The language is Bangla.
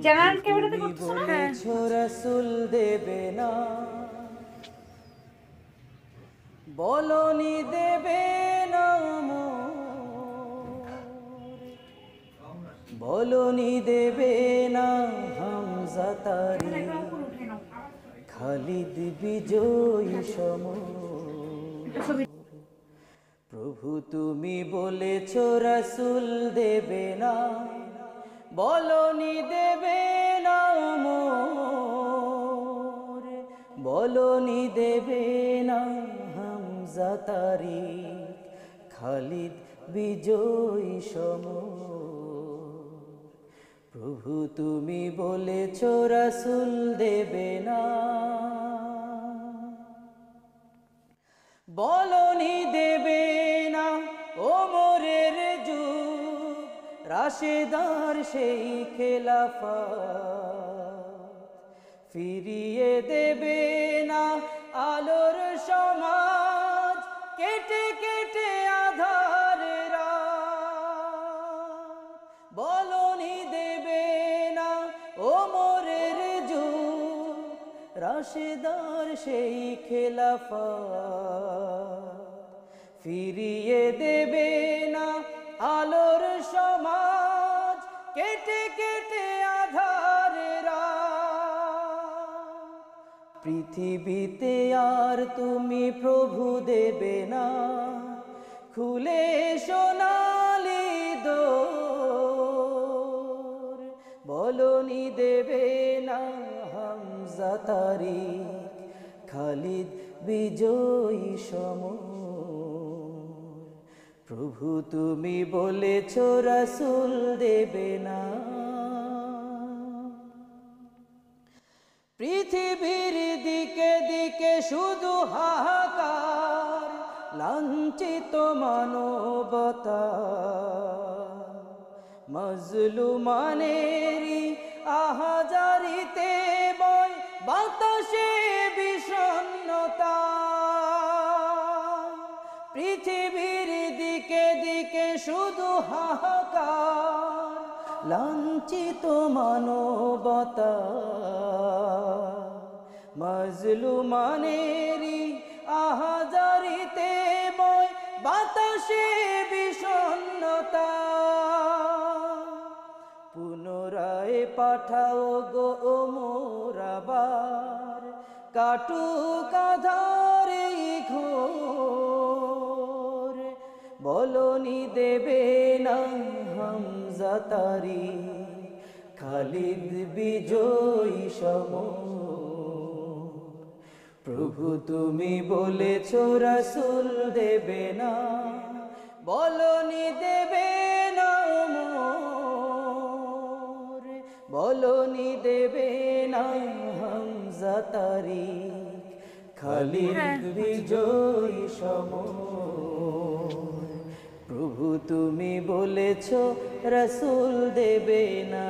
জানার ক্যামেরাতে করতেছ না? হ্যাঁ। রাসূল দেবে না, বলনি দেবে না, বলনি দেবে না হামজা তারিক, খালিদ বিজয়ী সমর। প্রভু তুমি বলেছ রাসূল দেবে না, বলনি দেবে না মোর, বলনি দেবে না হামজা তারিক, খালিদ বিজয়ী সমর। প্রভু তুমি বলেছ রাসূল দেবে না, বলনি দেবে না ওমরের যুগ, রাশেদার সেই খেলাফত, ফিরিয়ে দেবে না আলোর সমাজ, কেটে কেটে আধার রাত। বলনি দেবে না ওমরের যুগ, রাশেদার সেই খেলাফত, ফিরিয়ে দেবে না আলোর সমাজ, কেটে কেটে আধার রাত। পৃথিবীতে আর তুমি প্রভু দেবে না, খুলে সোনালি দোর, বলনি দেবে না হামজা তারিক, খালিদ বিজয়ী সমর। প্রভু তুমি বলেছ রাসূল দেবে না, পৃথিবীর দিকে দিকে শুধু হাহাকার, লাঞ্ছিত মানবতা, মজলুমানেরই আহাজারিতে বয় বাতাসে বিষণ্ণতা। পৃথিবীর দিকে দিকে শুধু হাহাকার, লাঞ্ছিত মানবতা, মজলুমানেরই আহাজারিতে বয় বাতাসে বিষণ্ণতা। পুনরায় পাঠাও গো ওমর আবার, কাটুক আঁধার এই ঘোর, বলনি দেবে না হামজা তারিক, খালিদ বিজয়ী সমর। প্রভু তুমি বলেছ রাসূল দেবে না, বলনি দেবে না মোর, বলনি দেবে না হামজা তারিক, খালিদ বিজয়ী সমর। প্রভু তুমি বলেছ রাসূল দেবে না।